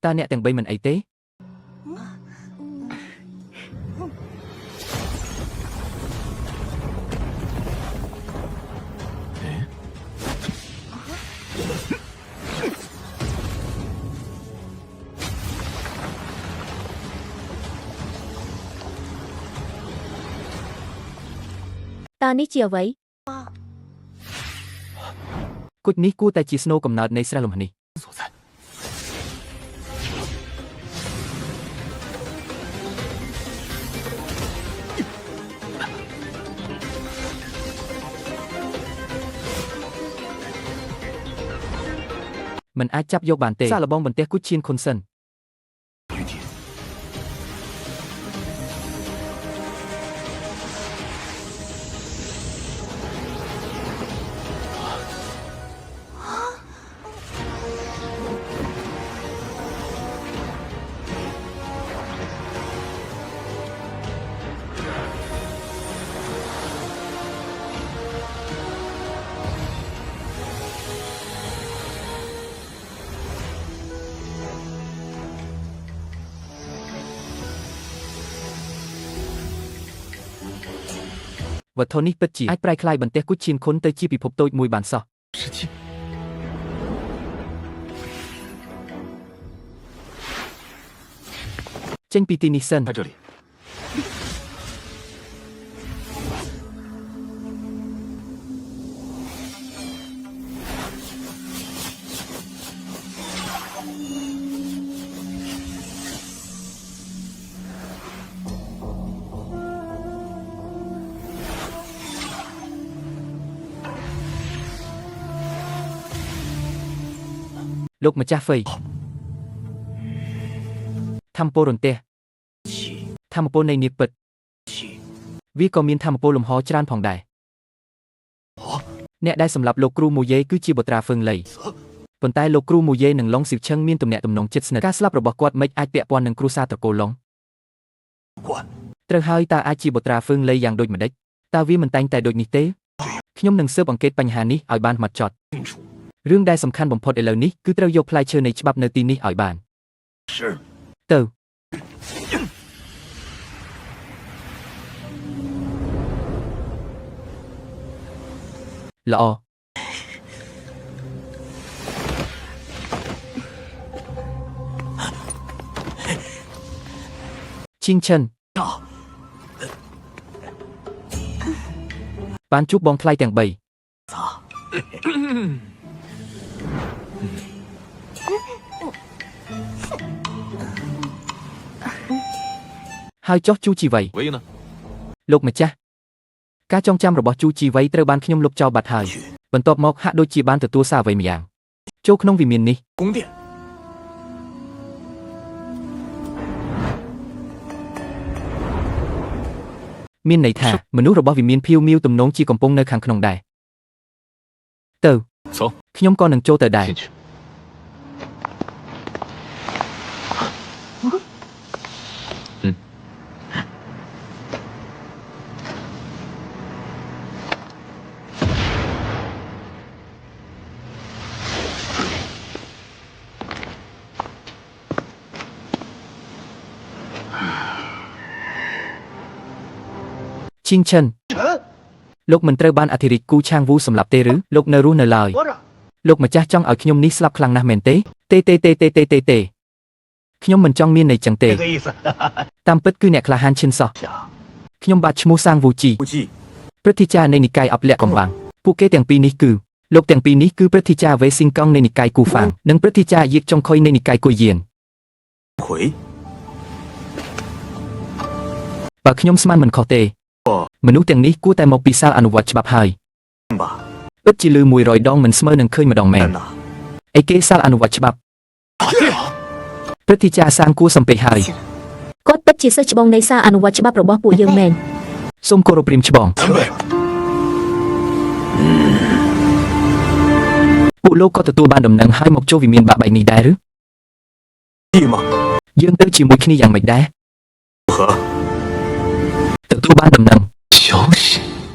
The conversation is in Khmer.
តាអ្នកទាំង3មិនអីទេតានេះជាអ្វីគុជនេះគួរតែជាស្នូកំណើតនៃស្រះលំនេះមិនអាចចាប់យកបានទេសាឡបងបន្ទះគុជឈៀនខុនសិនវត្ថុនេះពិតជាអាចប្រែក្លាយបន្ទះគុជឈៀនខុនទៅជាពិភពតូចមួយបានសោះចេញពីទីនេះសិនលោកម្ចាស់ហ្វៃធម្មពលរន្ទះធម្មពលនៃនាគពិតវាក៏មានធម្មពលលំហច្រើនផងដែរអ្នកដែលសម្លាប់លោកគ្រូមូយេគឺជាបុត្រាហ្វឹងលីប៉ុន្តែលោកគ្រូមូយេនិងឡុងស៊ីវឈឹងមានទំនាក់ទំនងជិតស្និទ្ធការស្លាប់របស់គាត់មិនអាចពាក់ព័ន្ធនឹងគ្រួសារត្រកូលឡុងត្រូវហើយតើអាចជាបុត្រាហ្វឹងលីយ៉ាងដូចម្ដេចតើវាមិនតែងតែដូចនេះទេខ្ញុំនឹងស៊ើបអង្កេតបញ្ហានេះឲ្យបានហ្មត់ចត់រឿងដែលសំខាន់បំផុតឥឡូវនេះគឺត្រូវយកផ្លែឈើនៃច្បាប់នៅទីនេះឲ្យបានទៅល្អឈីងឈិនបានជួបបងថ្លៃទាំង3ហើយចុះជូជីវ័យលោកម្ចាស់ការចងចាំរបស់ជូជីវ័យត្រូវបានខ្ញុំលុបចោលបាត់ហើយបន្ទាប់មកហាក់ដូចជាបានទទួលសារអ្វីម្យ៉ាងចូលក្នុងវិមាននេះមានន័យថាមនុស្សរបស់វិមានភៀវមាវទំនងជាកំពុងនៅខាងក្នុងដែរទៅខ្ញុំក៏នឹងចូលទៅដែរឈីងឈិនលោកមិនត្រូវបានអធិរាជគូឆាងវូសម្លាប់ទេឬលោកនៅរស់នៅឡើយលោកម្ចាស់ចង់ឲ្យខ្ញុំនេះស្លាប់ខ្លាំងណាស់មែនទេទេខ្ញុំមិនចង់មានន័យចឹងទេតាមពិតគឺអ្នកក្លាហានឈិនសោះខ្ញុំបាទឈ្មោះសាងវូជីព្រឹទ្ធាចារ្យនៃនិកាយអប់លក្ខកំបាំងពួកគេទាំងពីរនេះគឺលោកទាំងពីរនេះគឺព្រឹទ្ធាចារ្យវេស៊ីងកង់នៃនិកាយគូហ្វាងនិងព្រឹទ្ធាចារ្យយាកចុងខុយនៃនិកាយគុយយានបើខ្ញុំស្មានមិនខុសទេមនុស្សទាំងនេះគួរតែមកពីសាលអនុវត្តច្បាប់ហើយពិតជាលឺ100ដងមិនស្មើនឹងឃើញម្ដងមែនអីគេសាលអនុវត្តច្បាប់ព្រឹទ្ធាចារ្យសាងគួរសំពេចហើយគាត់ពិតជាសិស្សច្បងនៃសាលអនុវត្តច្បាប់របស់ពួកយើងមែនសូមគោរពព្រាមច្បងពួកលោកក៏ទទួលបានដំណឹងហើយមកចូលវិមានបាក់បែកនេះដែរឬយើងទៅជាមួយគ្នាយ៉ាងម៉េចដែរទទួលបានដំណឹង